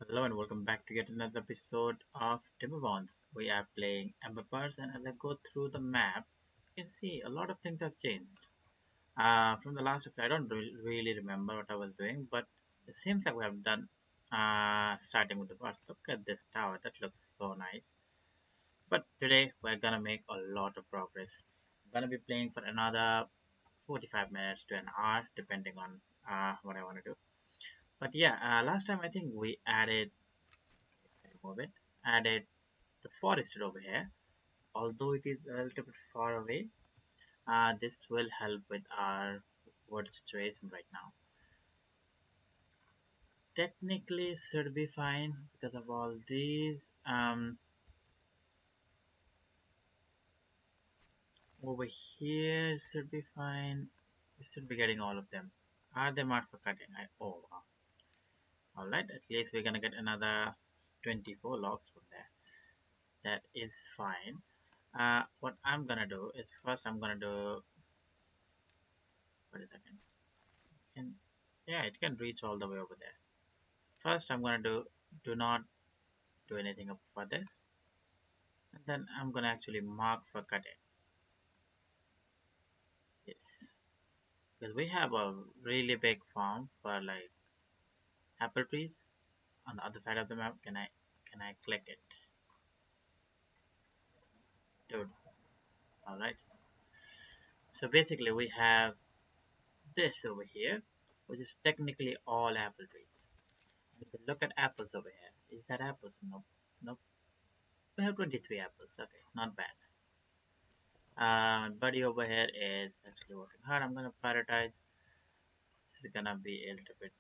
Hello and welcome back to yet another episode of Timberborn. We are playing Emberpelts, and as I go through the map, you can see a lot of things have changed. From the last episode, I don't really remember what I was doing, but it seems like we have done starting with the birds. Look at this tower, that looks so nice. But today we're gonna make a lot of progress. I'm gonna be playing for another 45 minutes to an hour, depending on what I want to do. But yeah, last time I think we added, remove it, added the forest over here. Although it is a little bit far away, this will help with our wood situation right now. Technically should be fine because of all these. Over here should be fine. We should be getting all of them. Are they marked for cutting? Oh wow. Alright, at least we're gonna get another 24 logs from there. That is fine. What I'm gonna do is first I'm gonna do, wait a second. Can, yeah, it can reach all the way over there. First I'm gonna do not do anything up for this, and then I'm gonna actually mark for cutting. Yes, because we have a really big farm for like apple trees on the other side of the map. Can I click it, dude? All right. So basically we have this over here, which is technically all apple trees. If you look at apples over here, is that apples? Nope, nope. We have 23 apples. Okay, not bad. Buddy over here is actually working hard. I'm gonna prioritize. This is gonna be a little bit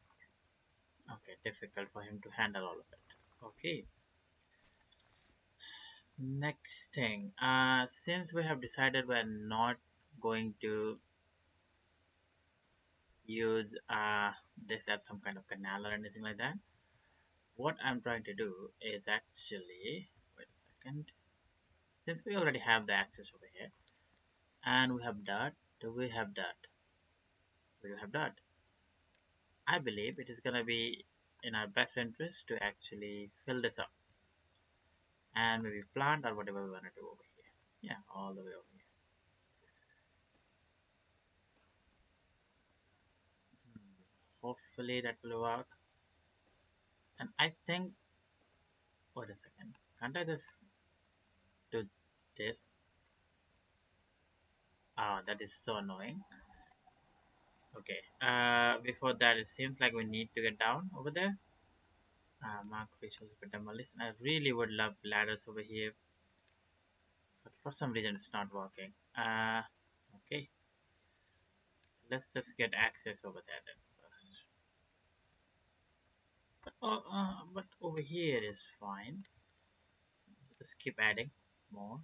okay difficult for him to handle all of it. Okay. Next thing. Since we have decided we're not going to use this as some kind of canal or anything like that, what I'm trying to do is actually wait a second. Since we already have the access over here and we have dirt, do we have dirt? We do have dirt. I believe it is gonna be in our best interest to actually fill this up and maybe plant or whatever we want to do over here. Yeah, all the way over here. Hopefully that will work. And I think, wait a second, can't I just do this? Ah, that is so annoying. Okay, before that, it seems like we need to get down over there. Mark features for demolition. I really would love ladders over here, but for some reason it's not working. Okay, let's just get access over there then first. But over here is fine. Just keep adding more.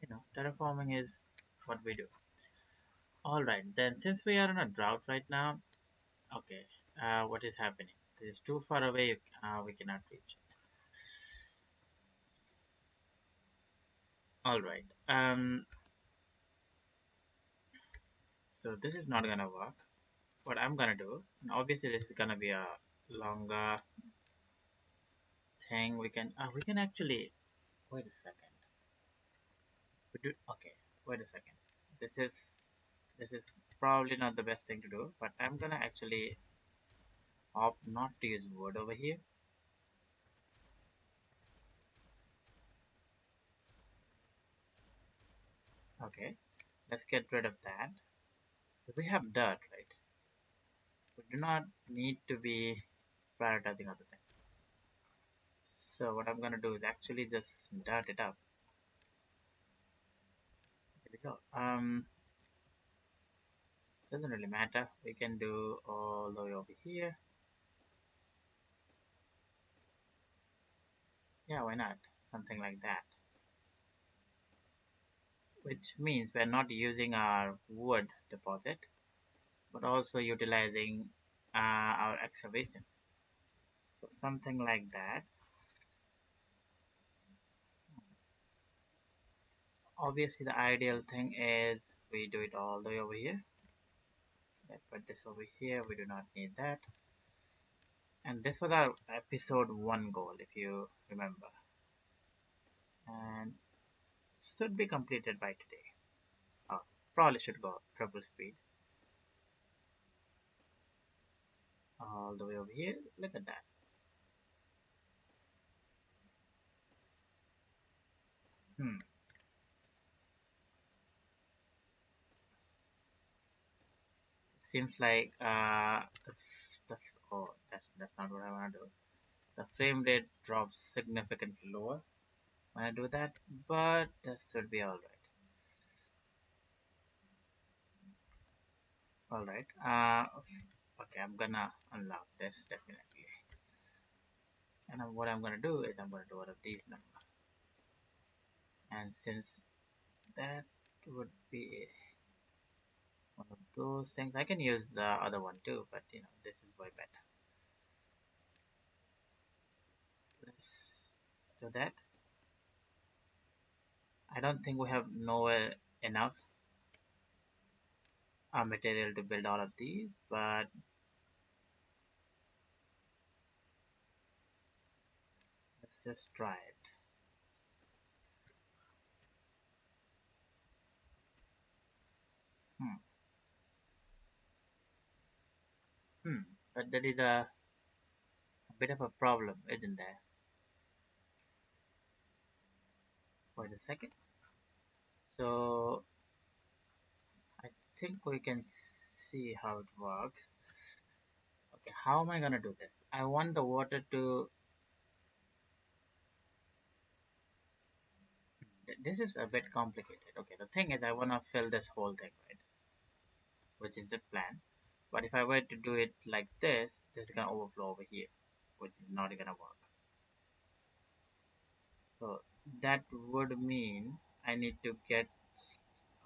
You know, terraforming is what we do. All right, then since we are in a drought right now, okay, what is happening? This is too far away. We cannot reach it. All right. So this is not gonna work. What I'm gonna do, and obviously this is gonna be a longer thing. We can actually wait a second. We do okay. Wait a second. This is this is probably not the best thing to do, but I'm gonna actually opt not to use wood over here. Okay, let's get rid of that. We have dirt, right? We do not need to be prioritizing other things. So what I'm gonna do is actually just dirt it up. Here we go. Doesn't really matter. We can do all the way over here. Yeah, why not? Something like that. Which means we're not using our wood deposit, but also utilizing our excavation. So something like that. Obviously, the ideal thing is we do it all the way over here. Let's put this over here. We do not need that. And this was our episode 1 goal, if you remember. And should be completed by today. Oh, probably should go triple speed. All the way over here. Look at that. Hmm. Seems like the oh that's not what I want to do. The frame rate drops significantly lower when I do that, but that should be all right. All right. Okay, I'm gonna unlock this definitely. And what I'm gonna do is I'm gonna do one of these numbers. And since that would be one of those things, I can use the other one too, but this is way better. Let's do that. I don't think we have nowhere enough material to build all of these, but let's just try it. Hmm. Hmm. But that is a bit of a problem, isn't there? Wait a second. So I think we can see how it works. Okay, how am I gonna do this? I want the water to. This is a bit complicated. Okay, the thing is, I wanna fill this whole thing, right? Which is the plan. But if I were to do it like this is gonna overflow over here, which is not gonna work. So that would mean I need to get.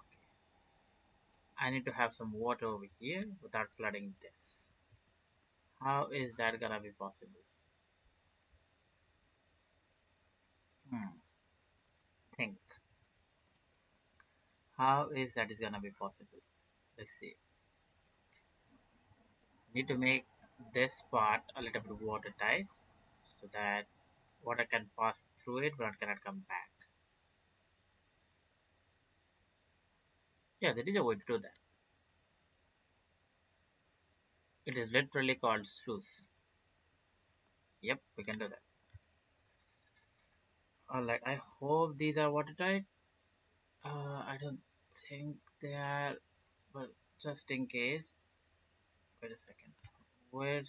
Okay, I need to have some water over here without flooding this. How is that gonna be possible? Hmm. Think. How is that is gonna be possible? Let's see. Need to make this part a little bit watertight so that water can pass through it but cannot come back. Yeah, there is a way to do that. It is literally called sluice. Yep, we can do that. Alright, I hope these are watertight. I don't think they are, but just in case. Wait a second. Where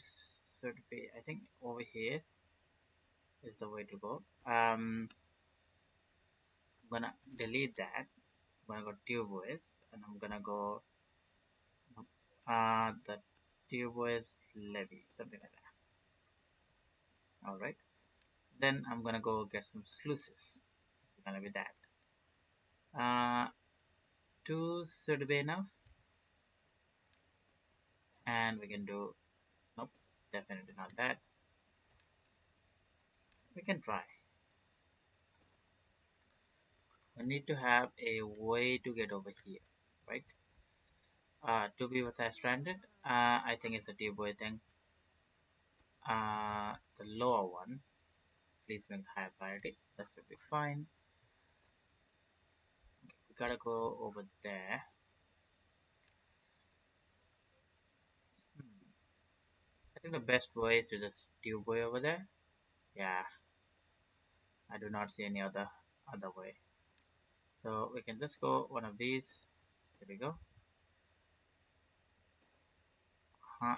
should be? I think over here is the way to go. I'm gonna delete that. I'm gonna go tubewise and I'm gonna go the tubewise levy, something like that. Alright. Then I'm gonna go get some sluices. It's gonna be that. Two should be enough. And we can do nope, definitely not that. We can try. We need to have a way to get over here, right? To be was I stranded. I think it's a tubeway thing. The lower one, please make higher priority. That should be fine. We gotta go over there. Hmm. I think the best way is to just tubeway over there. Yeah, I do not see any other way. So we can just go one of these. There we go. Huh.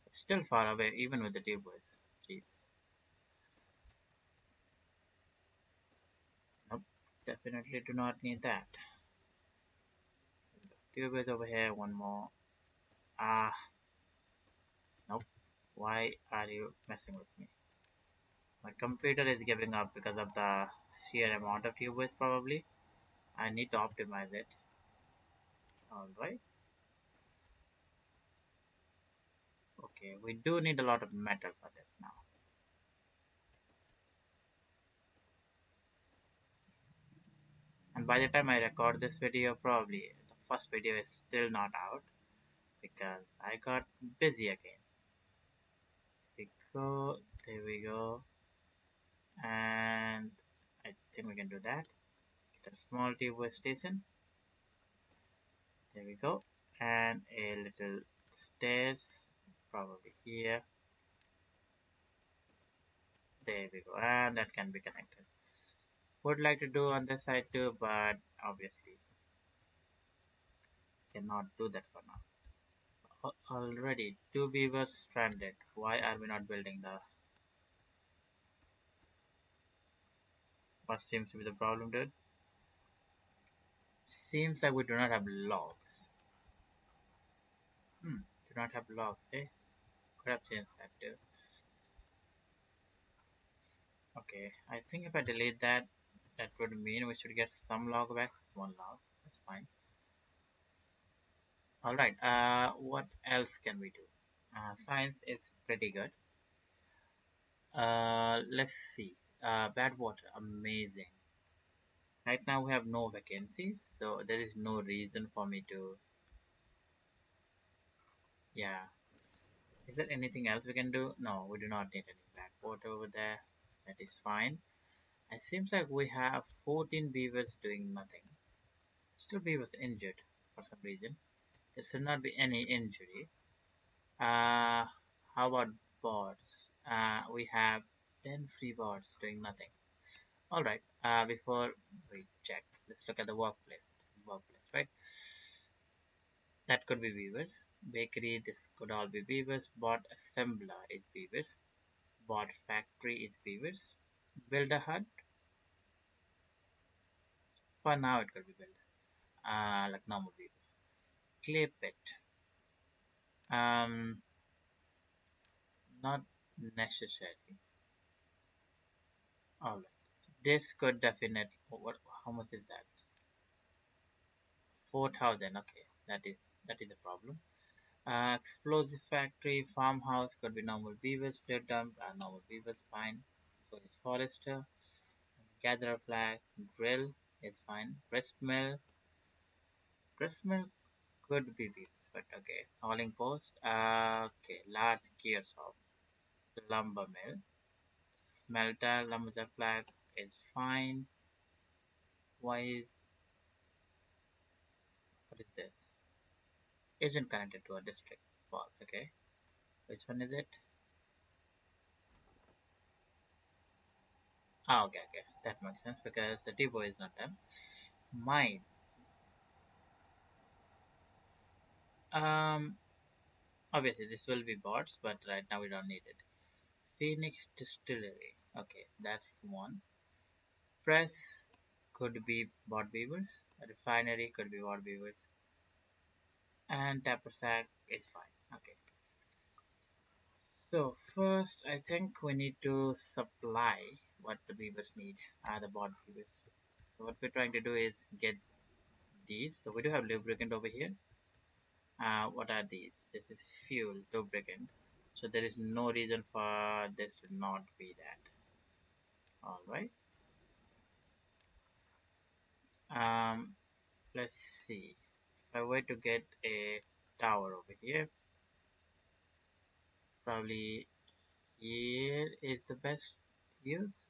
It's still far away, even with the tubeways. Jeez. Nope. Definitely do not need that. Tubeways over here. One more. Ah. Nope. Why are you messing with me? My computer is giving up because of the sheer amount of tubeways probably. I need to optimize it. Alright. Okay, we do need a lot of metal for this now. And by the time I record this video, probably the first video is still not out because I got busy again. So there we go. And I think we can do that. Get a small tube station. There we go. And a little stairs, probably here. There we go. And that can be connected. Would like to do on this side too, but obviously cannot do that for now. Already, two beavers stranded. Why are we not building the... What seems to be the problem, dude? Seems like we do not have logs. Do not have logs, eh? Could have changed that too. Okay, I think if I delete that, that would mean we should get some log back. One log, that's fine. Alright, what else can we do? Science is pretty good. Let's see. Bad water, amazing. Right now we have no vacancies, so there is no reason for me to... Yeah. Is there anything else we can do? No, we do not need any bad water over there. That is fine. It seems like we have 14 beavers doing nothing. Still beavers injured for some reason. There should not be any injury. How about boards? We have 10 free boards doing nothing. Alright, before we check, let's look at the workplace. This is workplace, right? That could be Beavers. Bakery, this could all be Beavers. Bot assembler is Beavers. Bot factory is Beavers. Build a hut. For now, it could be built. Like normal Beavers. Clay pit. Um, not necessary. Alright. This could definitely. What? How much is that? 4,000. Okay, that is a problem. Explosive factory, farmhouse could be normal beavers, split dump, normal beavers, fine. So it's forester, gather flag, grill is fine. Grist mill could be beavers, but okay. Hauling post, okay. Large gear shop, lumber mill, smelter, lumberjack flag is fine. Why is what is this? Isn't connected to a district. Pause. Okay, which one is it? Ah, okay, okay. That makes sense because the depot is not done. Mine. Um, Obviously this will be bots, but right now we don't need it. Phoenix Distillery. Okay, that's one. Press could be bot beavers. Refinery could be bot beavers. And tapper sack is fine. Okay. So first, I think we need to supply what the beavers need. The bot beavers. So what we're trying to do is get these. So we do have lubricant over here. What are these? This is fuel, lubricant. So there is no reason for this to not be that. All right. Um, let's see. If I were to get a tower over here, probably here is the best use.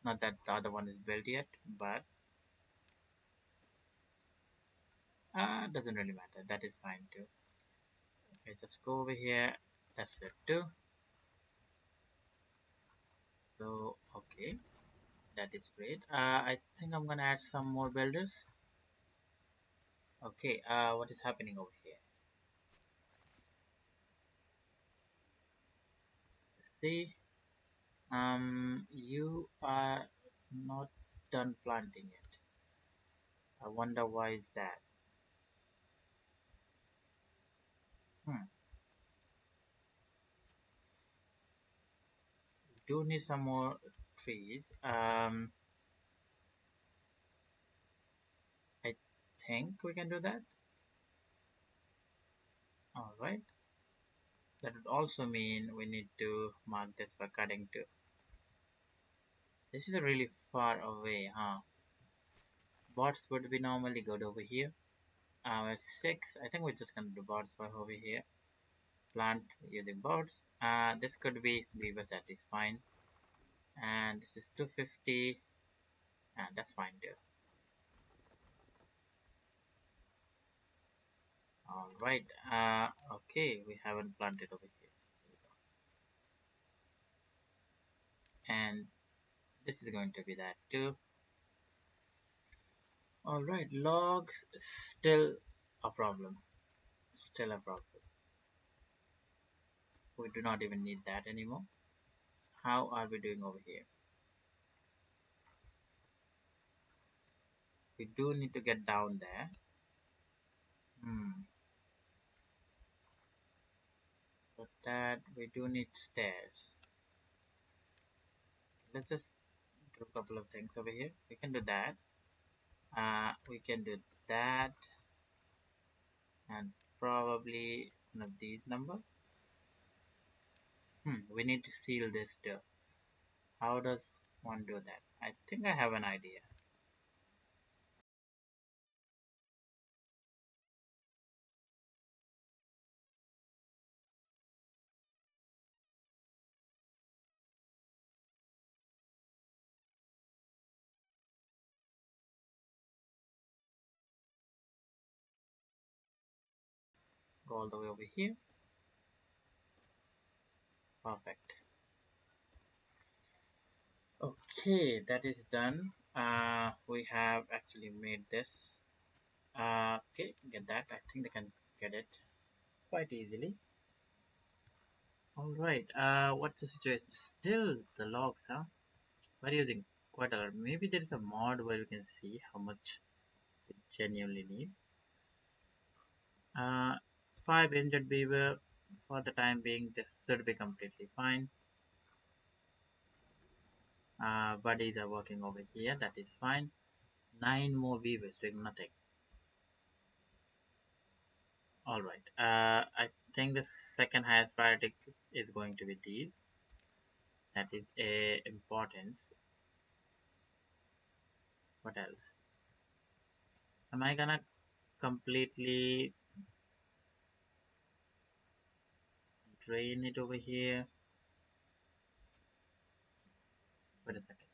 Not that the other one is built yet, but doesn't really matter. That is fine too. Okay, just go over here. That's it too. So okay, that is great. I think I'm gonna add some more builders. Okay, what is happening over here? See, you are not done planting yet. I wonder why is that? Hmm. Do need some more trees. I think we can do that. All right. That would also mean we need to mark this for cutting too. This is a really far away, huh? Bots would be normally good over here. At 6, I think we're just gonna do bots for over here. plant using boards. This could be Beaver, that is fine. And this is 250, and that's fine too. All right. Okay, we haven't planted over here. And this is going to be that too. All right, logs still a problem. Still a problem. We do not even need that anymore. How are we doing over here? We do need to get down there. Hmm. For that, we do need stairs. Let's just do a couple of things over here. We can do that. We can do that, and probably one of these numbers. We need to seal this too. How does one do that? I think I have an idea. Go all the way over here. Perfect. Okay, that is done. We have actually made this. Okay, get that. I think they can get it quite easily. All right. What's the situation? Still the logs, huh? We're using quite a lot. Maybe there is a mod where we can see how much we genuinely need. Uh, 5 injured beaver. For the time being, this should be completely fine. Buddies are working over here. That is fine. 9 more beavers doing nothing. All right. I think the second highest priority is going to be these. That is a importance. What else? Am I gonna completely drain it over here? Wait a second.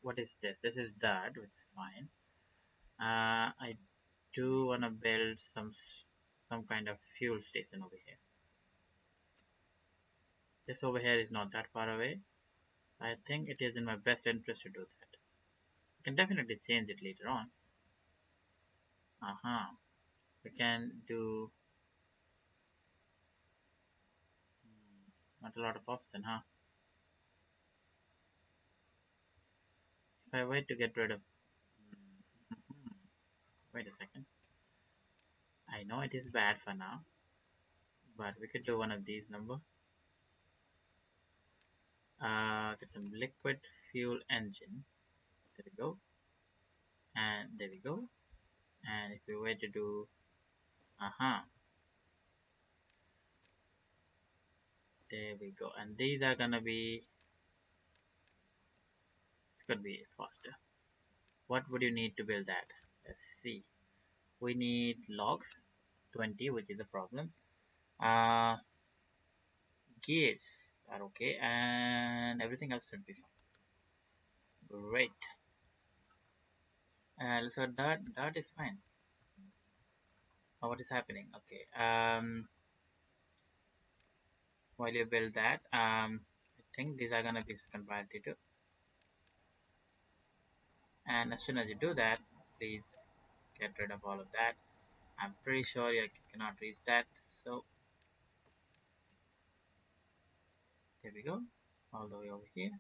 What is this? This is dirt, which is fine. I do wanna build some kind of fuel station over here. This over here is not that far away. I think it is in my best interest to do that. I can definitely change it later on. We can do not a lot of option, huh? If I wait to get rid of, wait a second. I know it is bad for now, but we could do one of these number. Get some liquid fuel engine. There we go. And there we go. And if we were to do, uh-huh, there we go. And these are gonna be, it's gonna be faster. What would you need to build that? Let's see. We need logs, 20, which is a problem. Uh, Gears are okay, and everything else should be fine. Great. So that is fine. What is happening? Okay. While you build that, I think these are gonna be second priority too. And as soon as you do that, please get rid of all of that. I'm pretty sure you cannot reach that. So there we go. All the way over here.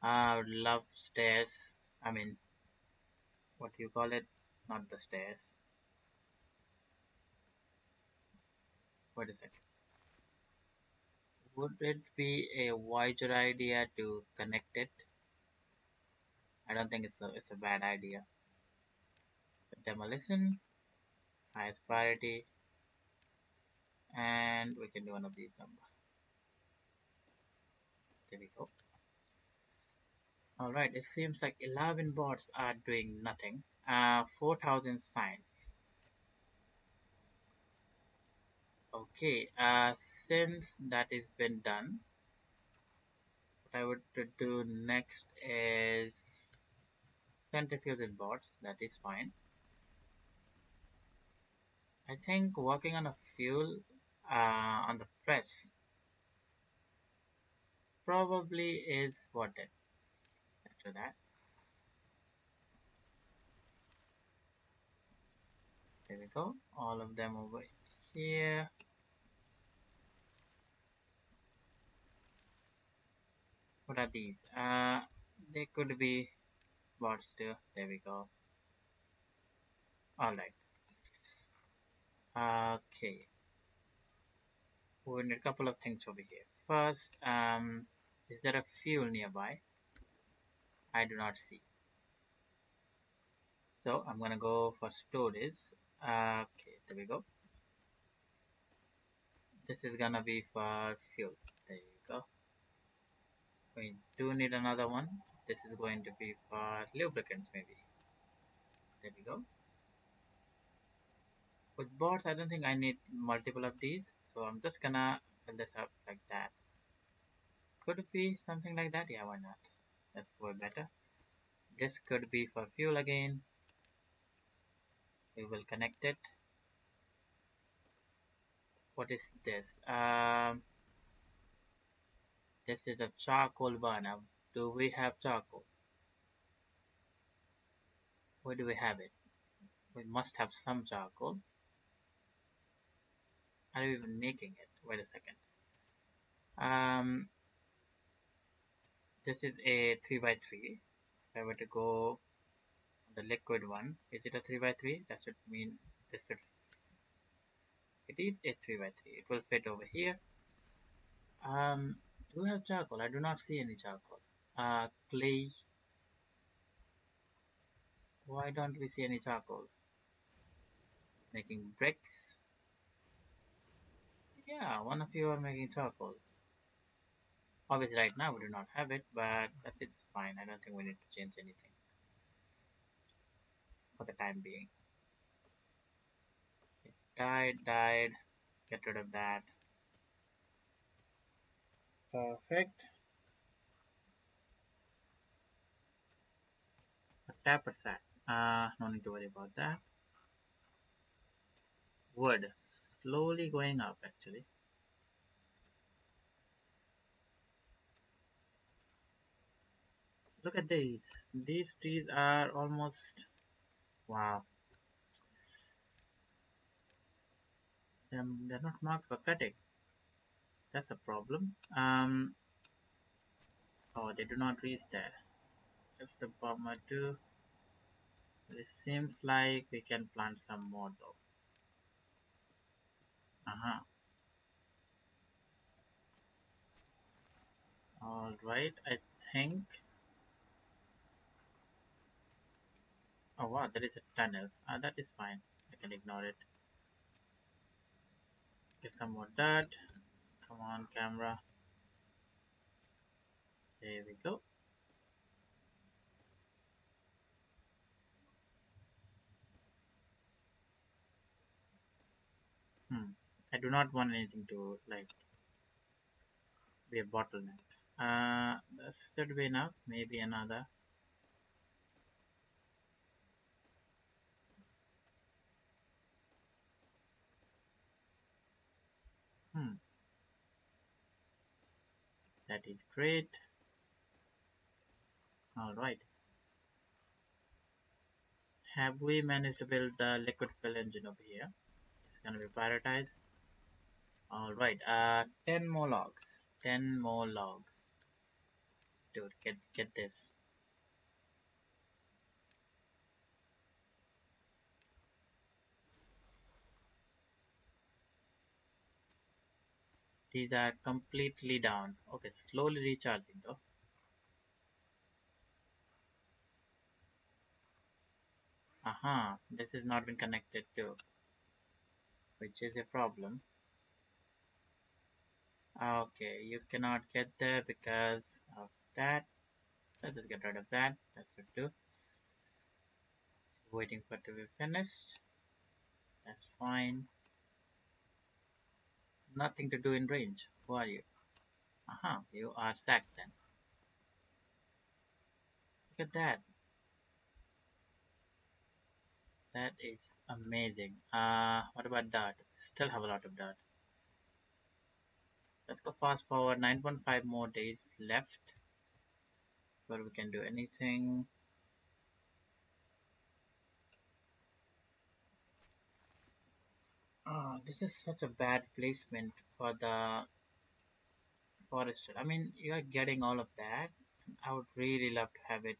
I would love stairs. I mean, what do you call it? Not the stairs. What is it? Would it be a wiser idea to connect it? I don't think it's a bad idea. Demolition, highest priority, and we can do one of these numbers. There we go. Alright, it seems like 11 bots are doing nothing. 4,000 signs. Okay, since that is been done, what I would to do next is centrifugal boards. That is fine. I think working on a fuel on the press probably is worth it. Let's do that. There we go. All of them over here. What are these? They could be bots too. There we go. All right. Okay. We need a couple of things over here. First, is there a fuel nearby? I do not see. So I'm gonna go for storage. Okay, there we go. This is gonna be for fuel. There you go. We do need another one. This is going to be for lubricants maybe. There we go. With bots, I don't think I need multiple of these. So I'm just gonna fill this up like that. Could it be something like that? Yeah, why not? That's way better. This could be for fuel again. We will connect it. What is this? This is a charcoal burner. Do we have charcoal? Where do we have it? We must have some charcoal. Are we even making it? Wait a second. Um, this is a 3 by 3. If I were to go the liquid one, is it a 3 by 3? That should mean this should. It is a 3 by 3. It will fit over here. Do we have charcoal? I do not see any charcoal. Clay. Why don't we see any charcoal? Making bricks. Yeah, one of you are making charcoal. Obviously, right now we do not have it, but that's it's fine. I don't think we need to change anything for the time being. It died. Get rid of that. Perfect. A tapper set. No need to worry about that. Wood. Slowly going up, actually. Look at these. These trees are almost. Wow. They're not marked for cutting. That's a problem. Oh, they do not reach there. That's a bummer too. It seems like we can plant some more though. Uh-huh. All right. I think. Oh wow, there is a tunnel. That is fine. I can ignore it. Get some more dirt. Come on, camera. There we go. I do not want anything to like be a bottleneck. That should be enough. Maybe another. Hmm. That is great. All right. Have we managed to build the liquid fuel engine over here? It's gonna be prioritized. All right. 10 more logs. 10 more logs. Dude, get this. These are completely down. Okay, slowly recharging though. Aha, this has not been connected to, which is a problem. Okay, you cannot get there because of that. Let's just get rid of that. That's it too. Waiting for it to be finished. That's fine. Nothing to do in range. Who are you? Aha, you are sacked then. Look at that. That is amazing. What about dirt? Still have a lot of dirt. Let's go fast forward. 9.5 more days left where we can do anything. Oh, this is such a bad placement for the forester. I mean, you are getting all of that. I would really love to have it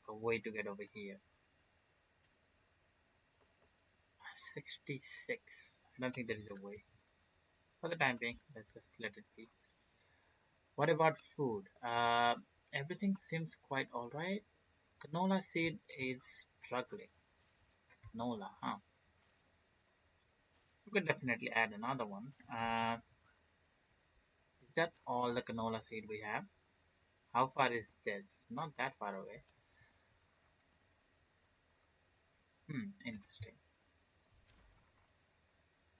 a way to get over here. 66. I don't think there is a way. For the time being, let's just let it be. What about food? Everything seems quite alright. Canola seed is struggling. Canola, huh? We could definitely add another one. Is that all the canola seed we have? How far is this? Not that far away. Interesting.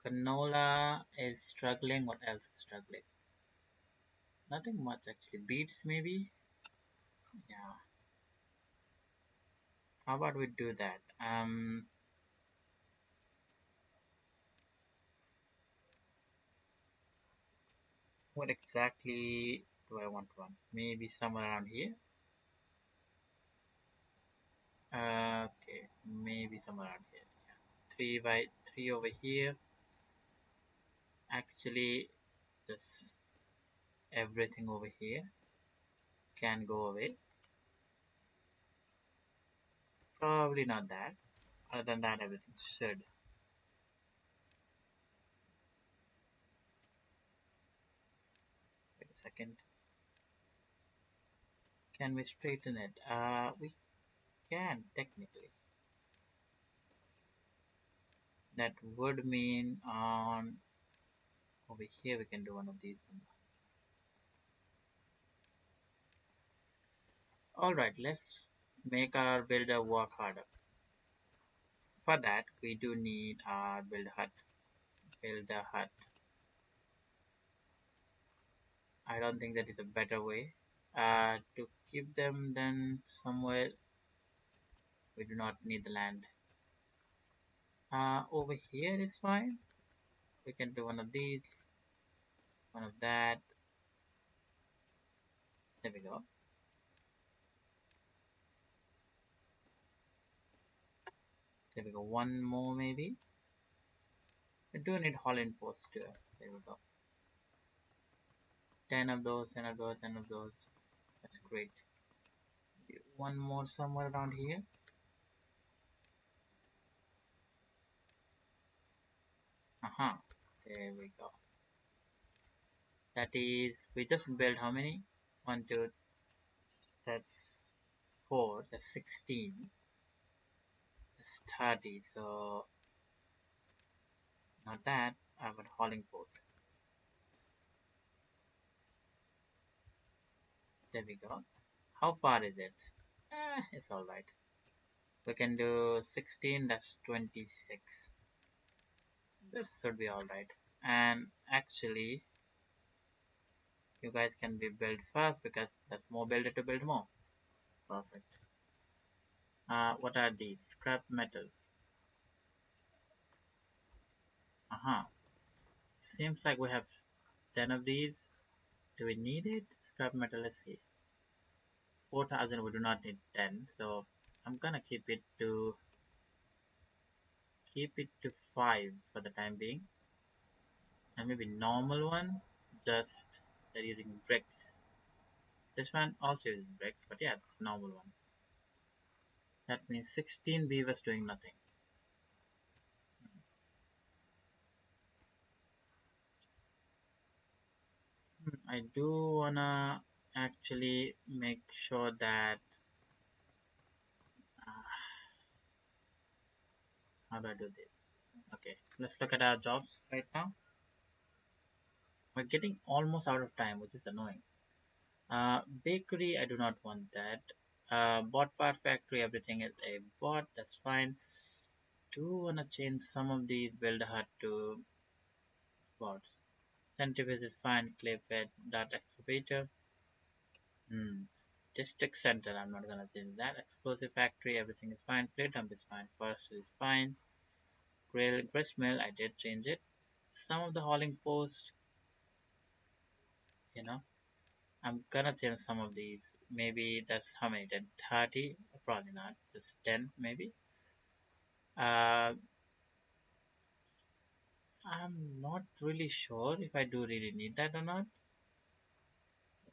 Canola is struggling. What else is struggling? Nothing much actually. Beets maybe? Yeah. How about we do that? What exactly do I want to run? Maybe somewhere around here? Okay, maybe somewhere around here. Yeah. 3 by 3 over here. Actually, just everything over here can go away. Probably not that. Other than that, everything should. Wait a second. Can we straighten it? We can technically. That would mean on over here we can do one of these. All right, let's make our builder work harder. For that, we do need our build hut. Build a hut. I don't think that is a better way. To keep them then somewhere we do not need the land. Over here is fine. We can do one of these, one of that. There we go. There we go. One more maybe. We do need Holland post too. There we go. 10 of those, 10 of those, 10 of those. That's great. One more somewhere around here. Uh-huh. There we go. That is, we just built how many? One, two, that's 4, that's 16. That's 30, so not that. I want hauling post. There we go. How far is it? It's alright. We can do 16, that's 26. This should be alright. And actually, you guys can be built first because that's more builder to build more. Perfect. What are these? Scrap metal. Uh-huh. Seems like we have 10 of these. Do we need it? Scrap metal, let's see. 4,000, we do not need 10. So I'm gonna keep it to 5 for the time being. And maybe normal one, just they're using bricks. This one also uses bricks, but yeah, it's normal one. That means 16 beavers doing nothing. I do wanna actually make sure that how do I do this? Okay, let's look at our jobs right now. We're getting almost out of time, which is annoying. Bakery, I do not want that. Bot part factory, everything is a bot, that's fine. Do wanna change some of these build hut to bots. Centrifuge is fine. Clip it. Dot excavator. Hmm. District center. I'm not gonna change that. Explosive factory. Everything is fine. Plate dump is fine. Forest is fine. Grist mill. I did change it. Some of the hauling post. You know. I'm gonna change some of these. Maybe that's how many? Then 30? Probably not. Just 10 maybe. Uh, I'm not really sure if I do really need that or not.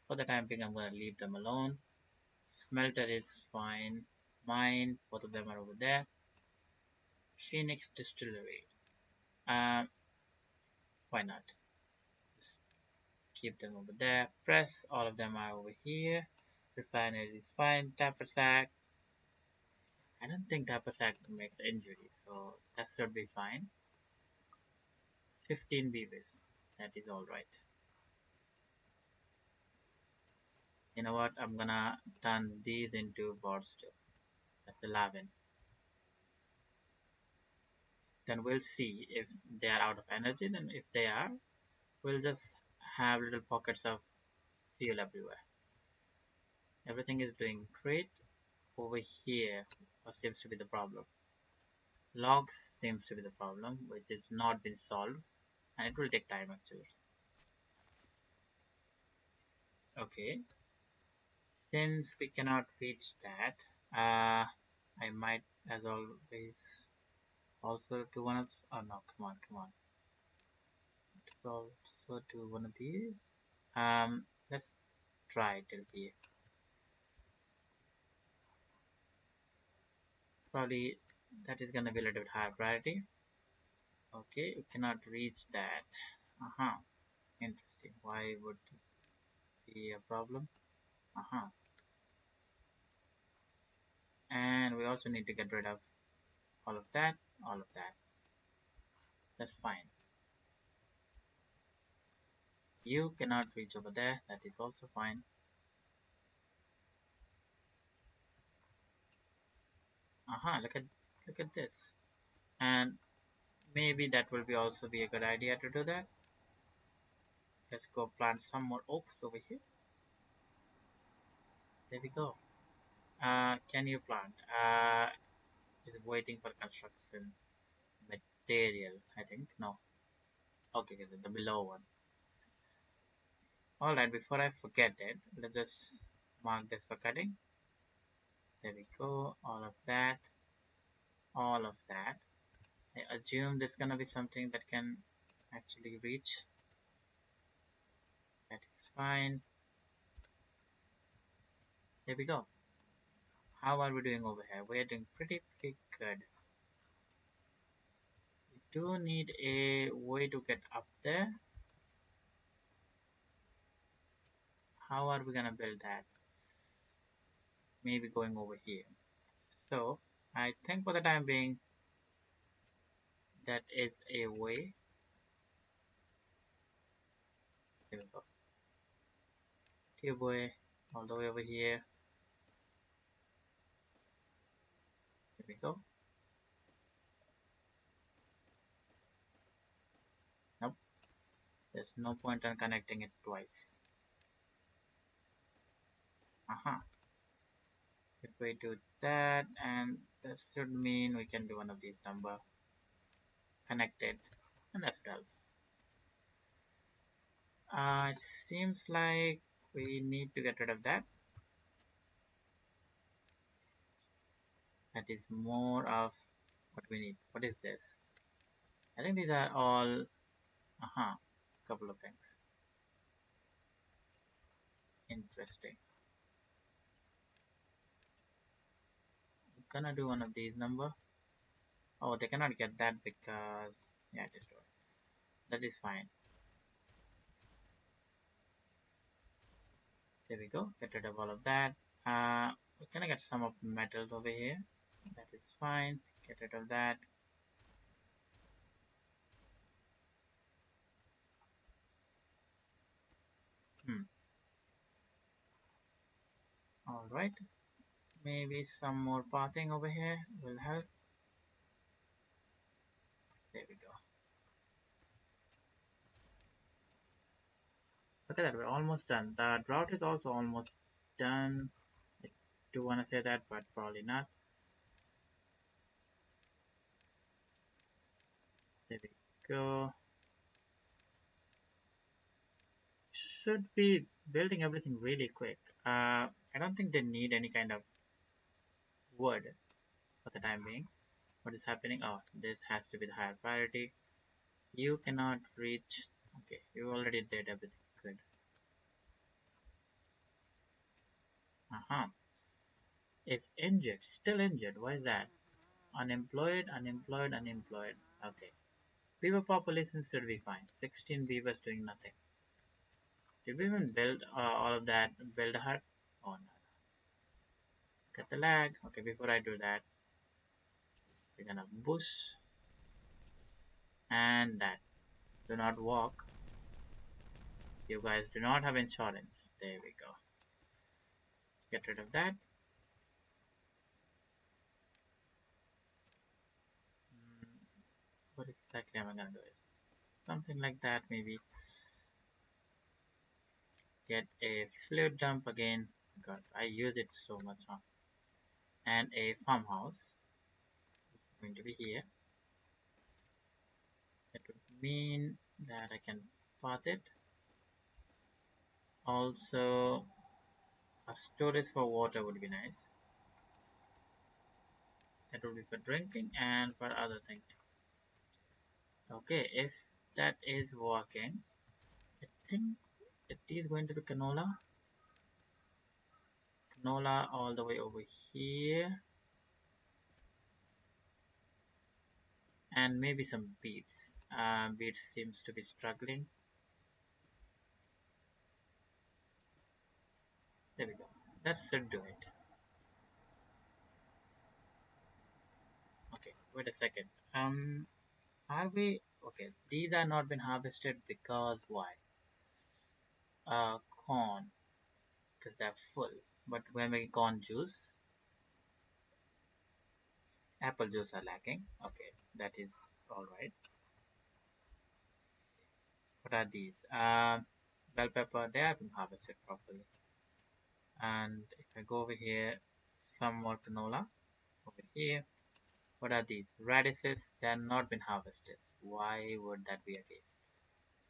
For the time being, I'm gonna leave them alone. Smelter is fine. Mine, both of them are over there. Phoenix Distillery. Um, why not? Just keep them over there. Press, all of them are over here. Refinery is fine. Tapper sack. I don't think tapper sack makes injury, so that should be fine. 15 beavers. That is alright. You know what? I'm gonna turn these into boards too. That's 11. Then we'll see if they are out of energy. Then if they are, we'll just have little pockets of fuel everywhere. Everything is doing great. Over here, what seems to be the problem? Logs seems to be the problem, which is not been solved, and it will take time actually. Okay, since we cannot reach that, I might, as always, also do one of. Oh no! Come on, come on. Let's also do one of these. Let's try till here. Probably that is gonna be a little bit higher priority. Okay, you cannot reach that. Uh-huh. Interesting. Why would it be a problem? Uh-huh. And we also need to get rid of all of that, all of that. That's fine. You cannot reach over there. That is also fine. Uh-huh. Look at this. And maybe that will be also be a good idea to do that. Let's go plant some more oaks over here. There we go. Can you plant? Is waiting for construction material, I think. No. Okay, the below one. Alright, before I forget it, let's just mark this for cutting. There we go. All of that. All of that. I assume there's gonna be something that can actually reach. That is fine. There we go. How are we doing over here? We're doing pretty good. We do need a way to get up there. How are we gonna build that? Maybe going over here. So I think for the time being that is a way. There we go. Tube all the way over here. There we go. Nope. There's no point on connecting it twice. Aha. If we do that, and this should mean we can do one of these number connected, and that's 12. It seems like we need to get rid of that. That is more of what we need. What is this? I think these are all, couple of things. Interesting. I'm gonna do one of these number. Oh, they cannot get that because, yeah, destroy. That is fine. There we go. Get rid of all of that. We're gonna get some of the metals over here. That is fine. Get rid of that. Alright. Maybe some more pathing over here will help. There we go. Look at that, we're almost done. The drought is also almost done. I do want to say that, but probably not. There we go. Should be building everything really quick. I don't think they need any kind of wood for the time being. What is happening? Oh, this has to be the higher priority. You cannot reach. Okay, you already did everything. Good. Uh-huh. Is injured. Still injured. Why is that? Unemployed, unemployed, unemployed. Okay. Beaver population should be fine. 16 beavers doing nothing. Did we even build all of that? Build a hut? Oh no. Get the lag. Okay, before I do that, we're gonna bush and that. Do not walk. You guys do not have insurance. There we go. Get rid of that. Mm, what exactly am I gonna do? Something like that maybe. Get a fluid dump again. God, I use it so much, huh? And a farmhouse. It's going to be here. That would mean that I can path it. Also, a storage for water would be nice. That would be for drinking and for other things. Okay, if that is working, I think it is going to be canola. Canola all the way over here. And maybe some beets. Beets seems to be struggling. There we go. That should do it. Okay, wait a second. Are we okay? These are not been harvested because why? Corn, because they're full. But we're making corn juice. Apple juice are lacking. Okay, that is all right. What are these? Bell pepper. They have been harvested properly. And if I go over here, some more canola over here. What are these? Radishes. They are not been harvested. Why would that be a case?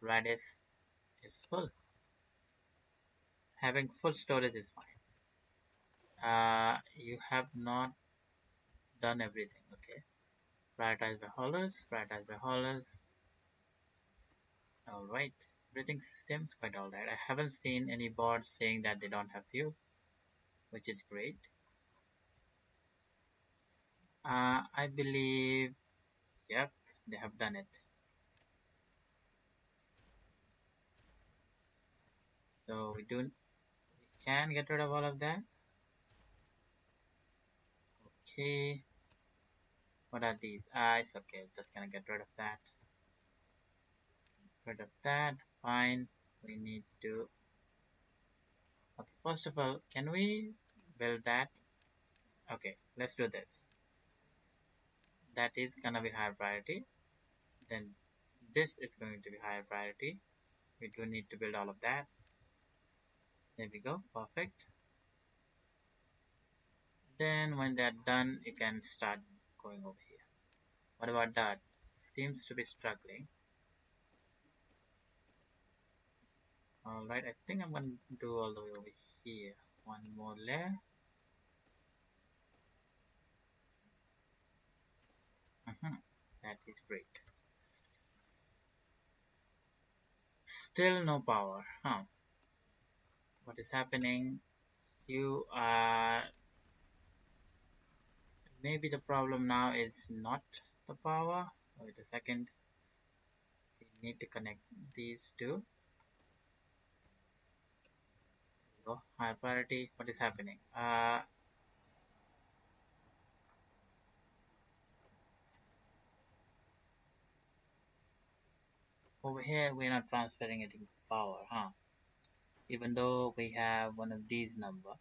Radish is full. Having full storage is fine. You have not done everything. Okay. Prioritize by haulers. Prioritize by haulers. All right. Everything seems quite all right. I haven't seen any boards saying that they don't have fuel, which is great. I believe, yep, they have done it. So we can get rid of all of that. Okay. What are these? It's okay. Just gonna get rid of that. Rid of that. Fine. We need to. Okay. First of all, can we build that? Okay. Let's do this. That is gonna be higher priority. Then this is going to be higher priority. We do need to build all of that. There we go. Perfect. Then when they're done, you can start going over here. What about that? Seems to be struggling. Alright, I think I'm going to do all the way over here. One more layer. That is great. Still no power, huh? What is happening? You are... Maybe the problem now is not the power. Wait a second. We need to connect these two. Go. High priority. What is happening? Over here, we're not transferring it into power, huh? Even though we have one of these number.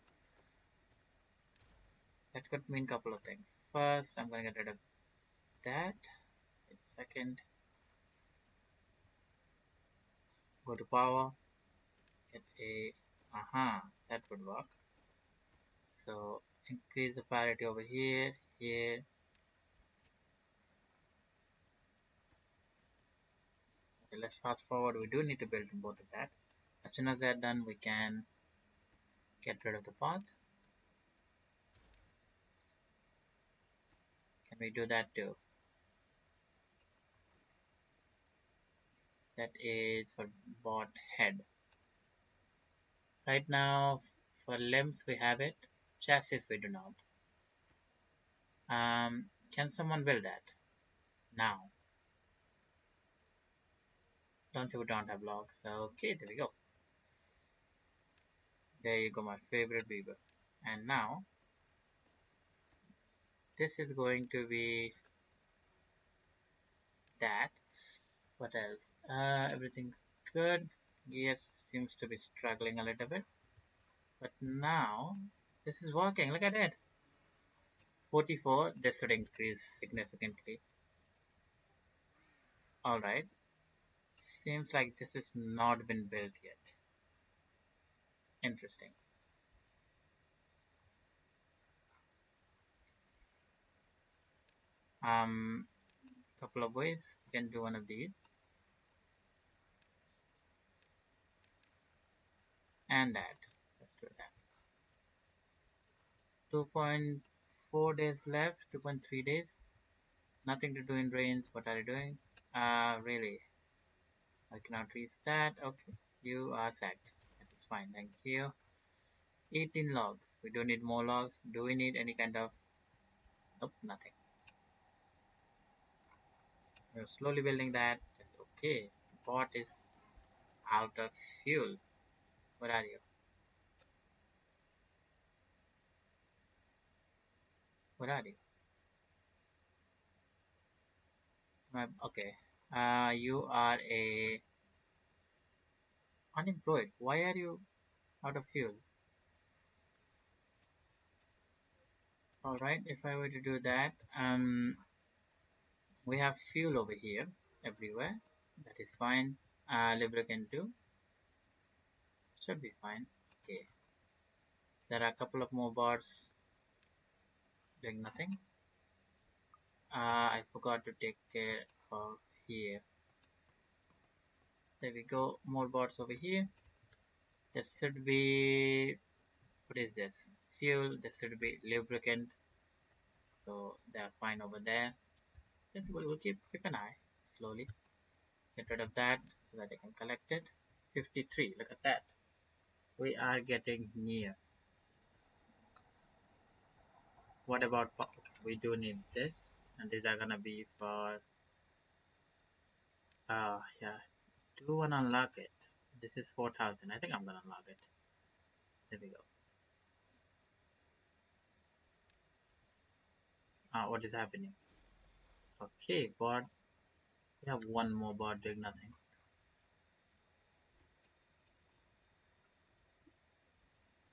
That could mean a couple of things. First, I'm going to get rid of that. Second, go to power. get a, that would work. So increase the priority over here, here. Okay, let's fast forward. We do need to build both of that. As soon as they're done, we can get rid of the path. Can we do that too? That is for bot head. Right now, for limbs we have it. Chassis we do not. Can someone build that? Now. Don't say we don't have logs. Okay, there we go. There you go, my favorite beaver. And now, this is going to be that. What else? Everything's good. Gears seems to be struggling a little bit. But now, this is working. Look at it. 44, this should increase significantly. Alright. Seems like this has not been built yet. Interesting. Couple of ways. We can do one of these. And that. Let's do that. 2.4 days left. 2.3 days. Nothing to do in rains. What are you doing? Really? I cannot reach that. Okay. You are sacked. That is fine. Thank you. 18 logs. We don't need more logs. Do we need any kind of... Nope, nothing. We're slowly building that. Okay. Bot is out of fuel. Where are you? Where are you? Okay. You are a unemployed. Why are you out of fuel? All right. If I were to do that, we have fuel over here everywhere. That is fine. Lubricant too. Should be fine. Okay. There are a couple of more bars doing nothing. I forgot to take care of here. There we go. More bots over here. This should be, what is this? Fuel. This should be lubricant. So they're fine over there. Yes, we'll keep an eye slowly. Get rid of that so that I can collect it. 53. Look at that. We are getting near. What about okay, we do need this, and these are gonna be for yeah. Do wanna unlock it? This is 4,000. I think I'm gonna unlock it. There we go. What is happening? Okay, bot. We have one more bot doing nothing.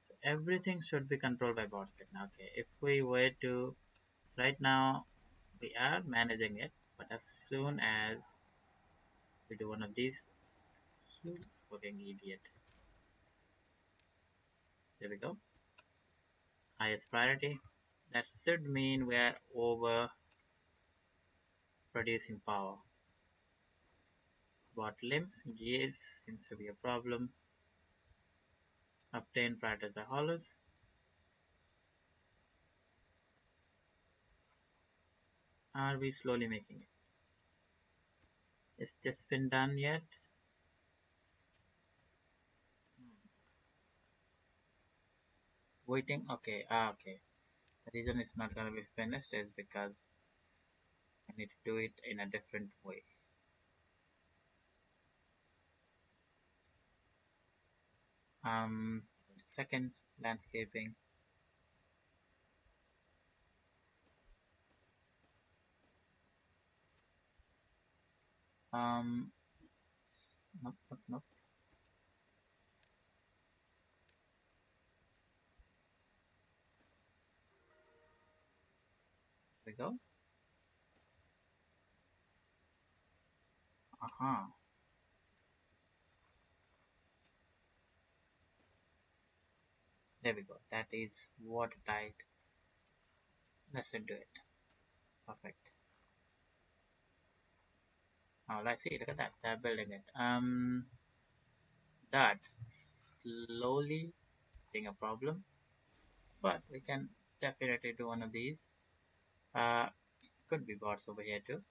So everything should be controlled by bots right now. Okay, if we were to right now, we are managing it, but as soon as we do one of these, you fucking idiot. There we go. Highest priority. That should mean we are over producing power. Bot limbs, gears seems to be a problem. Obtain priorities are hollows. Are we slowly making it? Is this been done yet? Waiting. Okay. Okay. The reason it's not gonna be finished is because I need to do it in a different way. Um, second landscaping. Um, nope, nope, nope. There we go. Uh-huh. There we go. That is watertight. Let's do it. Perfect. Now let's see. Look at that. They're building it. That slowly being a problem, but we can definitely do one of these. Uh, could be bots over here too.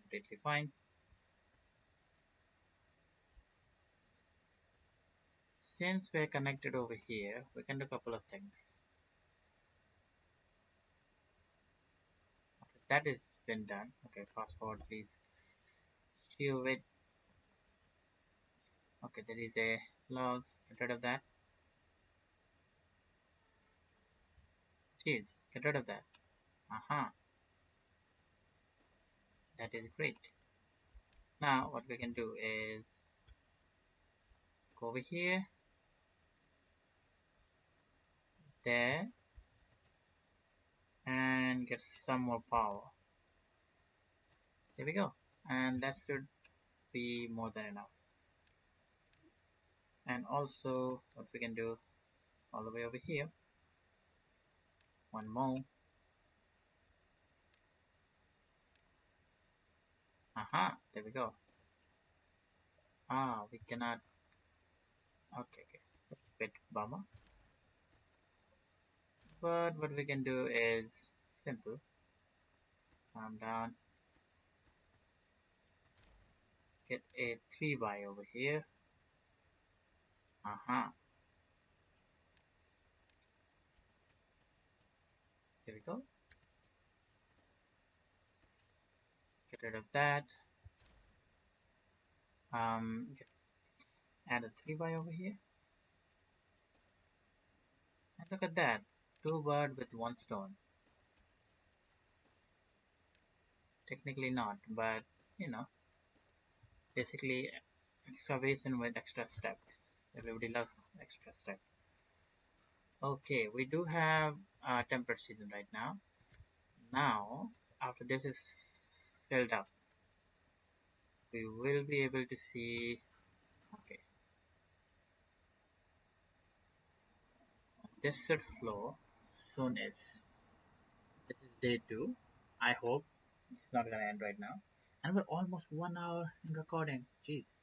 Completely fine. Since we're connected over here, we can do a couple of things. Okay, that is been done. Okay, fast forward please. Shield it. Okay, there is a log. Get rid of that. Jeez, get rid of that. Aha, that is great. Now what we can do is go over here, there, and get some more power. There we go. And that should be more than enough. And also what we can do all the way over here. One more. Aha, there we go. Ah, we cannot. Okay, okay. That's a bit bummer. But what we can do is simple. Calm down. Get a 3 by over here. Aha. There we go. Get rid of that. Add a 3 by over here. And look at that. 2 bird with 1 stone. Technically not, but you know, basically excavation with extra steps. Everybody loves extra steps. Okay, we do have temperate season right now. Now, after this is filled up, we will be able to see. Okay, this should flow soonish. This is day 2. I hope it's not gonna end right now. And we're almost 1 hour in recording. Jeez.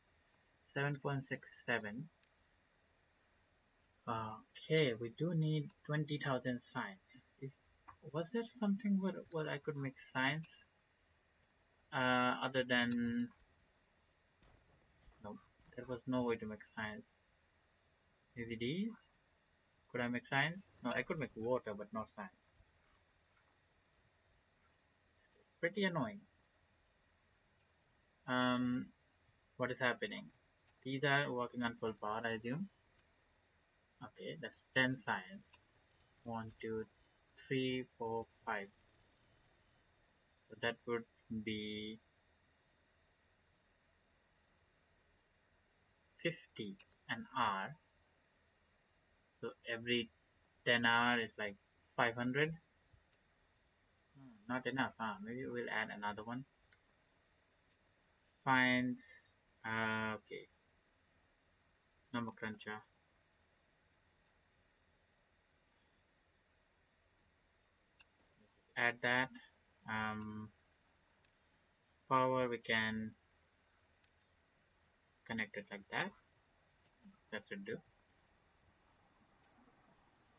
7.67. Okay, we do need 20,000 signs. Was there something where I could make signs other than no? There was no way to make signs. Maybe these? Could I make signs? No, I could make water, but not signs. It's pretty annoying. Um, what is happening? These are working on full power, I assume. Okay, that's 10 signs. 1, 2, 3, 4, 5. So that would be 50 an hour. So every 10 hour is like 500. Not enough, huh? Maybe we'll add another one. Finds. Okay. Number cruncher. Add that. Power we can connect it like that. That should do.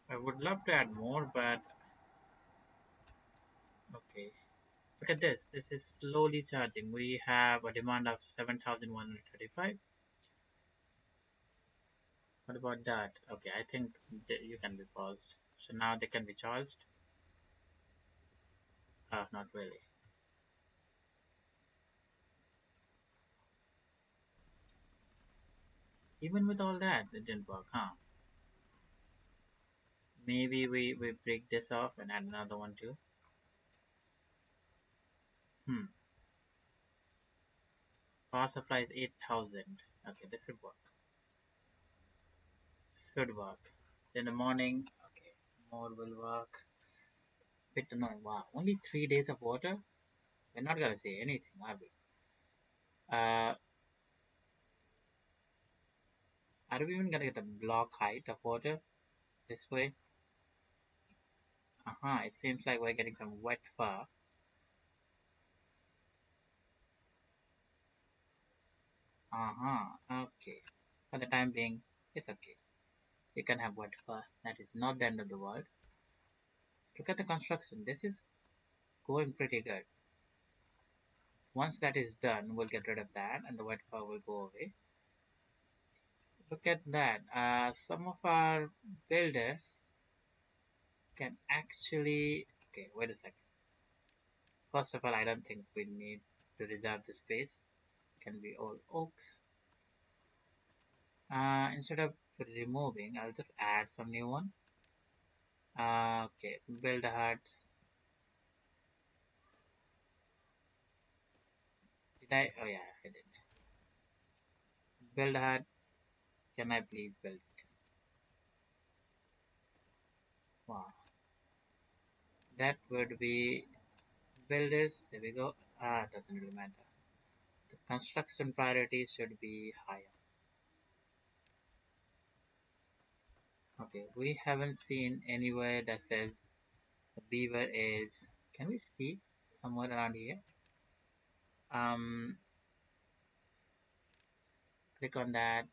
I would love to add more, but okay. Look at this. This is slowly charging. We have a demand of 7,135. What about that? Okay, I think you can be paused. So now they can be charged. Not really. Even with all that, it didn't work, huh? Maybe we break this off and add another one too. Power supply is 8,000. Okay, this should work. Should work. In the morning, okay, more will work. Bit annoying. Wow, only 3 days of water? We're not gonna say anything, are we? Are we even gonna get a block height of water? This way. It seems like we're getting some wet fur. Okay. For the time being, it's okay. You can have wet fur. That is not the end of the world. Look at the construction. This is going pretty good. Once that is done, we'll get rid of that and the wet fur will go away. Look at that. Some of our builders can actually... Okay, wait a second. First of all, I don't think we need to reserve the space. It can be all oaks. Instead of removing, I'll just add some new one. Okay, build a hut. Did I? Oh yeah, I did. Build a hut. Can I please build it? Wow. That would be builders. There we go. Doesn't really matter. The construction priority should be higher. Okay, we haven't seen anywhere that says the beaver is. Can we see somewhere around here? Um, Click on that.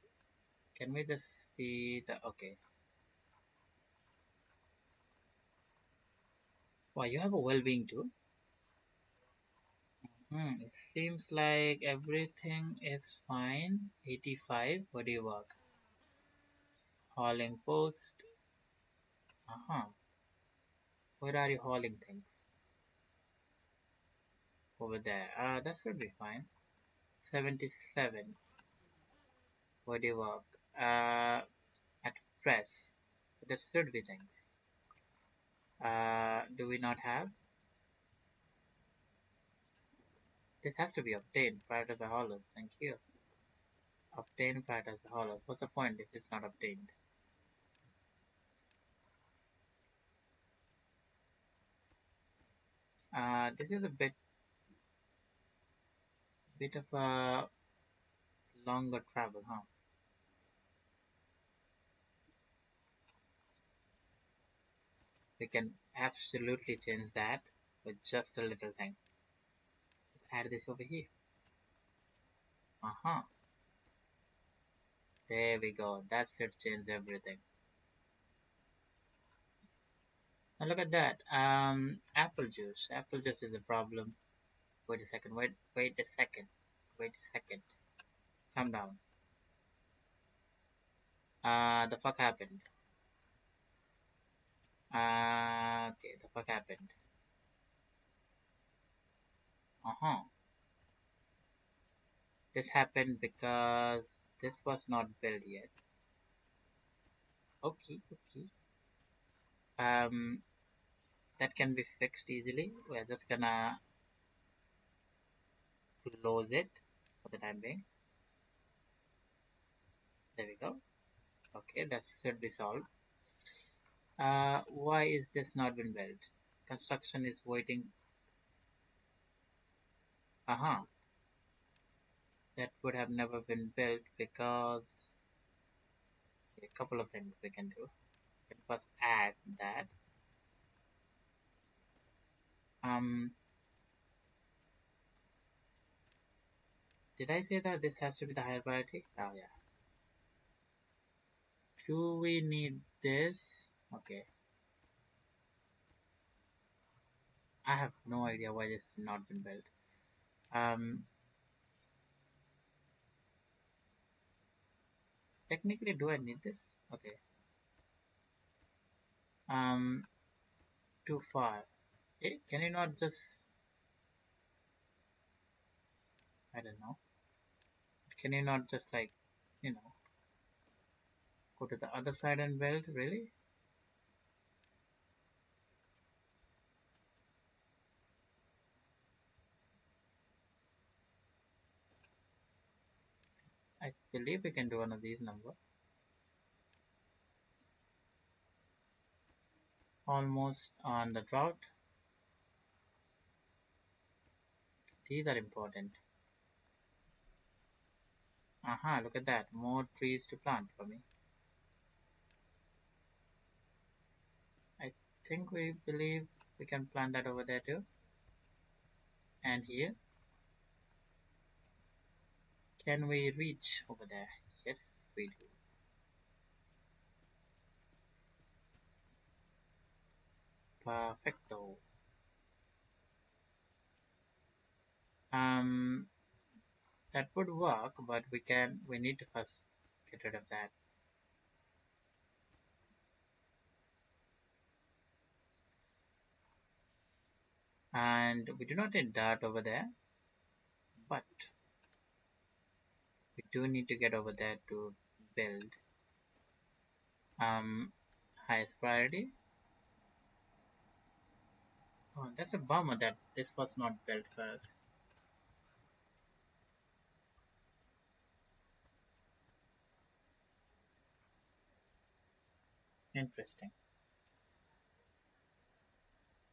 Can we just see the? Okay. Wow, you have a well-being too. It seems like everything is fine. 85. What do you work? Hauling post. Uh-huh. Where are you hauling things? Over there. That should be fine. 77. Where do you work? At press. That should be things. Do we not have? This has to be obtained prior to the haulers. Thank you. Obtained prior to the haulers. What's the point if it's not obtained? This is a bit of a longer travel, huh? We can absolutely change that with just a little thing. Just add this over here. Uh-huh. There we go. That should change everything. Now look at that. Apple juice. Apple juice is a problem. Wait a second. Wait a second. Wait a second. Calm down. The fuck happened? Okay, the fuck happened? Uh-huh. This happened because this was not built yet. Okay, okay. Um, that can be fixed easily. We're just gonna close it for the time being. There we go. Okay, that should be solved. Why is this not been built? Construction is waiting. Uh-huh. That would have never been built because a couple of things we can do. We can first add that. Um, did I say that this has to be the higher priority? Oh yeah. Do we need this? Okay. I have no idea why this has not been built. Um, Technically, do I need this? Okay. Um, Too far. Can you not just, I don't know. Can you not just like, you know, go to the other side and build? Really? I believe we can do one of these number. Almost on the drought. These are important. Aha, look at that. More trees to plant for me. think we believe we can plant that over there too. And here, can we reach over there? Yes, we do. Perfecto. Um, that would work, but we need to first get rid of that. And we do not need dirt over there, but we do need to get over there to build. Um, highest priority. Oh, that's a bummer that this was not built first. Interesting.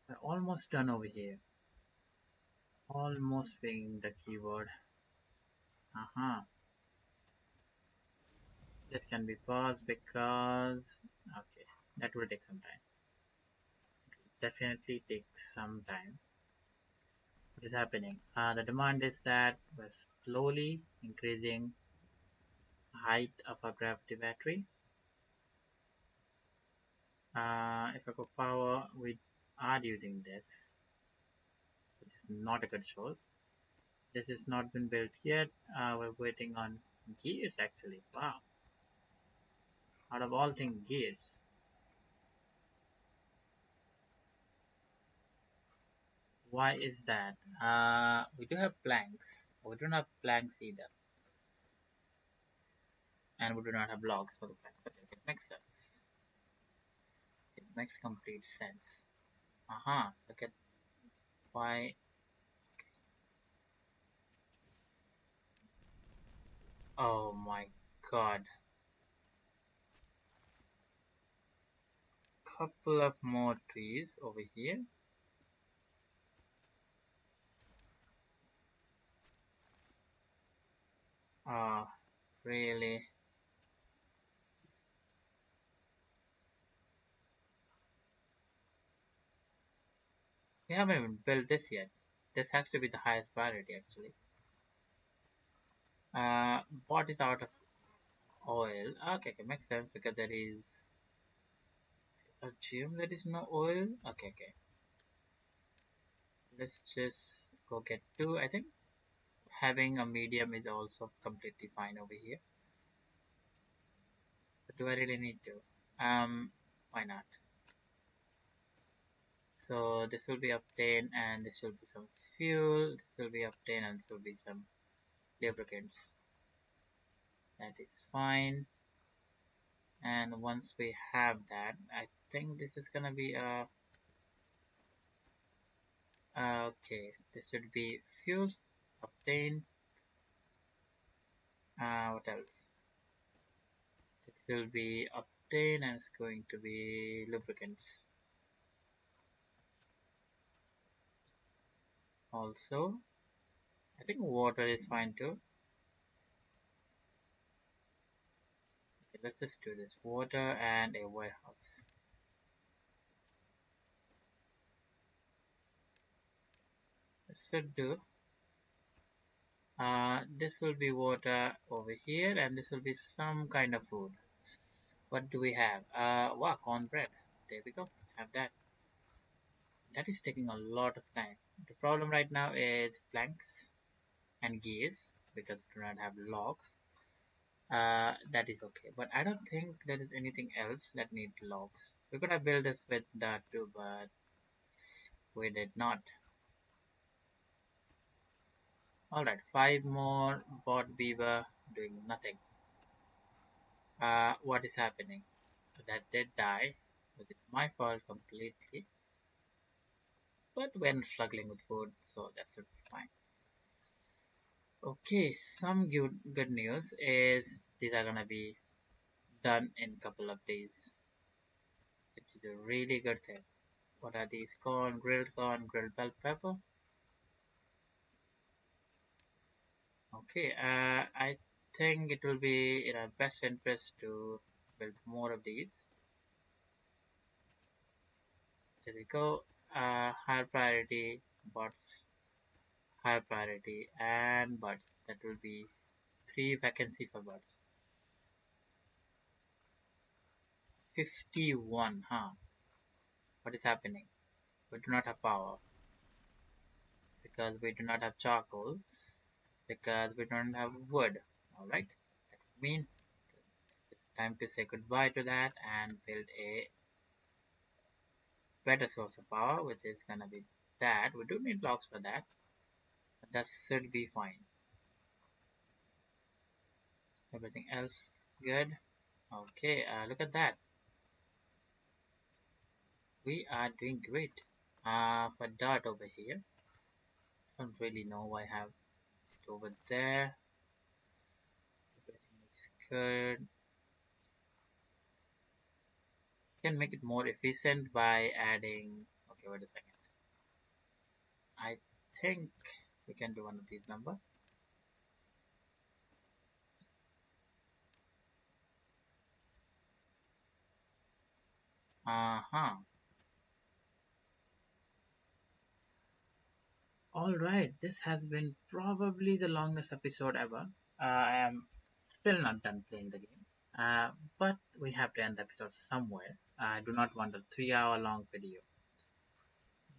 We're almost done over here. Almost being the keyword. Uh-huh. This can be paused because okay, that will take some time. Definitely take some time. What is happening? The demand is that we're slowly increasing height of our gravity battery. If I go power, we are using this, which is not a good source. This has not been built yet. We're waiting on gears actually. Wow. Out of all things, gears. Why is that? We do have planks. We don't have planks either. And we do not have logs for the planks. But it makes sense. It makes complete sense. Uh-huh. Look at why. Oh my god. Couple of more trees over here. Ah, really? We haven't even built this yet. This has to be the highest priority actually. Uh, what is out of oil? Okay, okay, makes sense because there is assume there is no oil. Okay, okay. Let's just go get two. I think having a medium is also completely fine over here. But do I really need to? Why not? So this will be obtained and this will be some fuel. This will be obtained and this will be some lubricants. That is fine. And once we have that, I think this is gonna be a okay. This should be fuel obtained. What else? This will be obtained and it's going to be lubricants. Also, I think water is fine too. Okay, let's just do this. Water and a warehouse. This should do. This will be water over here and this will be some kind of food. What do we have? Wow, cornbread. There we go. Have that. That is taking a lot of time. The problem right now is planks and gears because we do not have logs. That is okay, but I don't think there is anything else that needs logs. We could have built this with that too, but we did not. Alright, 5 more bot beaver doing nothing. What is happening? That did die, but it's my fault completely. But we're struggling with food, so that should be fine. Okay, some good news is these are gonna be done in couple of days, which is a really good thing. What are these? Corn, grilled bell pepper. Okay, I think it will be in our best interest to build more of these. There we go. Higher priority, bots, higher priority, and bots. That will be three vacancy for bots. 51, huh? What is happening? We do not have power because we do not have charcoal because we don't have wood. Alright? That would mean it's time to say goodbye to that and build a better source of power, which is gonna be that. We do need logs for that, but that should be fine. Everything else good. Okay, look at that. We are doing great. For dart over here, don't really know why I have it over there. Everything is good. Can make it more efficient by adding. Okay, wait a second. I think we can do one of these number. Uh-huh. All right, this has been probably the longest episode ever. I am still not done playing the game. But we have to end the episode somewhere. I do not want a 3 hour long video.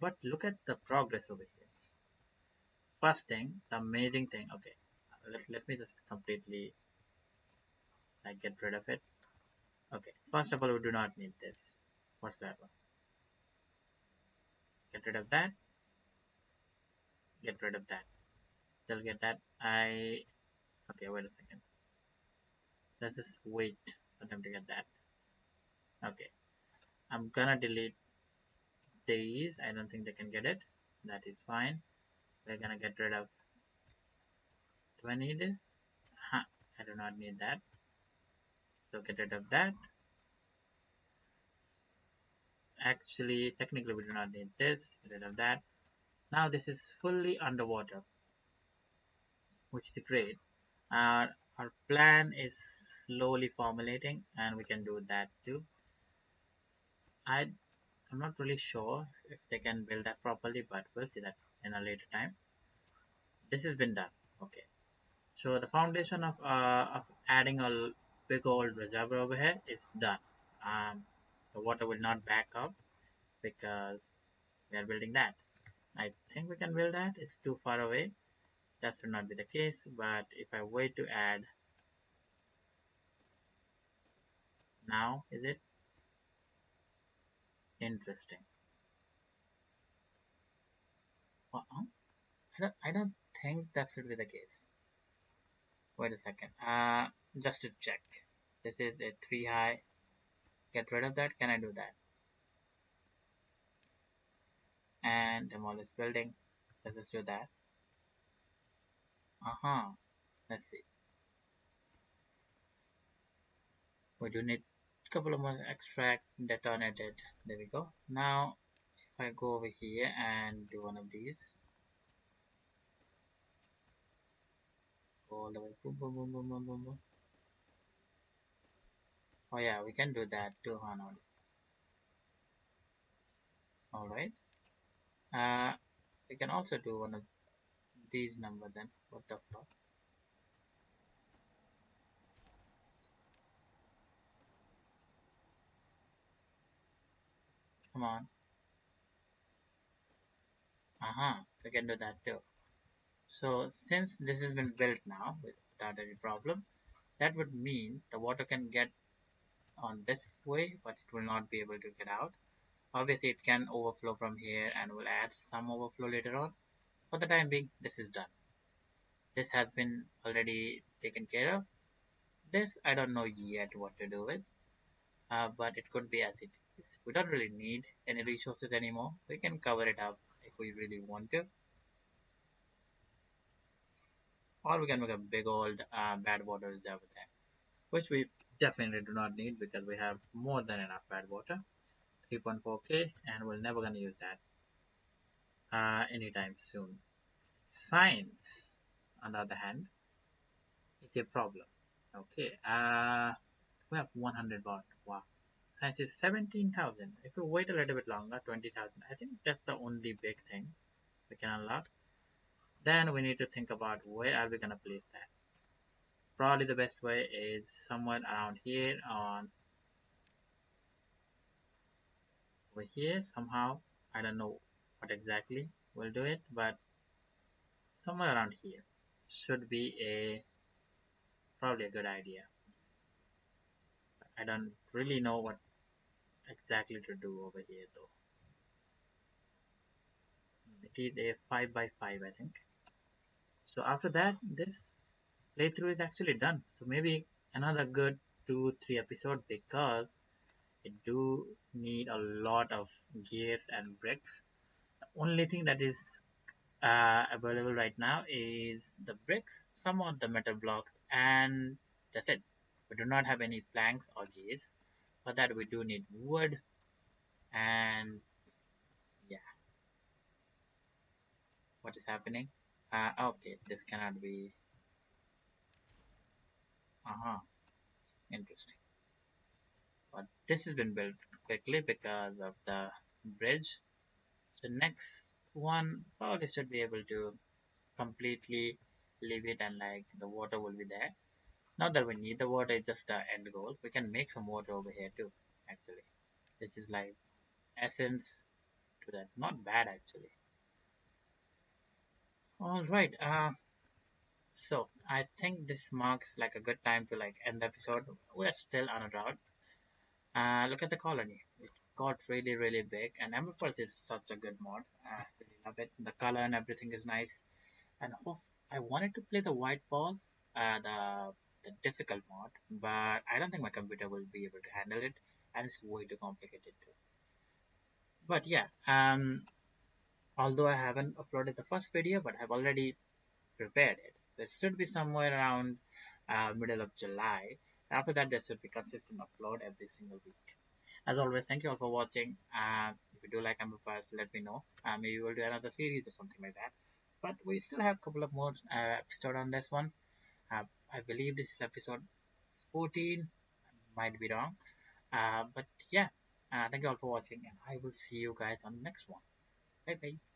But look at the progress over here. First thing, the amazing thing. Okay, let me just completely get rid of it. Okay, first of all, we do not need this whatsoever. Get rid of that. Get rid of that. They'll get that. Okay, wait a second. Let's just wait for them to get that. Okay, I'm gonna delete these. I don't think they can get it. That is fine. We're gonna get rid of. Do I need this? Huh, I do not need that. So get rid of that. Actually, technically we do not need this. Get rid of that. Now this is fully underwater, which is great. Our plan is slowly formulating and we can do that too. I'm not really sure if they can build that properly, but we'll see that in a later time. This has been done. Okay. So the foundation of adding a big old reservoir over here is done. The water will not back up because we are building that. I think we can build that. It's too far away. That should not be the case. But if I wait to add now, is it interesting? I don't think that should be the case. Wait a second. Just to check. This is a 3 high. Get rid of that. Can I do that? And demolish building. Let's just do that. Let's see. We do need a couple of more extract detonated. There we go. Now, if I go over here and do one of these, go all the way. Boom, boom, boom, boom, boom, boom, boom. Oh yeah, we can do that too, huh, nowadays. All right. Uh, we can also do one of these number then. What the fuck? Come on. We can do that too. So since this has been built now without any problem, that would mean the water can get on this way, but it will not be able to get out. Obviously, it can overflow from here and will add some overflow later on. For the time being, this is done. This has been already taken care of. This, I don't know yet what to do with, but it could be as it is. We don't really need any resources anymore. We can cover it up if we really want to. Or we can make a big old bad water reserve there, which we definitely do not need because we have more than enough bad water. 3.4k, and we're never going to use that anytime soon. Science, on the other hand, it's a problem. Okay, we have 100 baht. Wow, Science is 17,000. If we wait a little bit longer, 20,000. I think that's the only big thing we can unlock. Then we need to think about where are we gonna place that. Probably the best way is somewhere around here on over here somehow. I don't know what exactly will do it, but somewhere around here should be a probably a good idea. I don't really know what exactly to do over here though. It is a 5 by 5 I think. So after that this playthrough is actually done. So maybe another good 2-3 episode because it do need a lot of gears and bricks. The only thing that is available right now is the bricks, some of the metal blocks, and that's it. We do not have any planks or gears. For that, we do need wood, and yeah, what is happening? Okay, this cannot be. Interesting. But this has been built quickly because of the bridge. The next one probably should be able to completely leave it and like the water will be there. Not that we need the water, it's just the end goal. We can make some water over here too, actually. This is like essence to that. Not bad actually. Alright, so I think this marks like a good time to like end the episode. We're still on a route. Look at the colony. It got really, really big and Emberpelts is such a good mod. I really love it. The color and everything is nice. And I wanted to play the white balls, the difficult mod, but I don't think my computer will be able to handle it, and it's way too complicated too. But yeah, although I haven't uploaded the first video, but I've already prepared it, so it should be somewhere around middle of July. After that, there should be consistent upload every single week. As always, thank you all for watching. If you do like Amber Files, let me know. Maybe we'll do another series or something like that. But we still have a couple of more episodes on this one. I believe this is episode 14. Might be wrong. But yeah, thank you all for watching, and I will see you guys on the next one. Bye bye.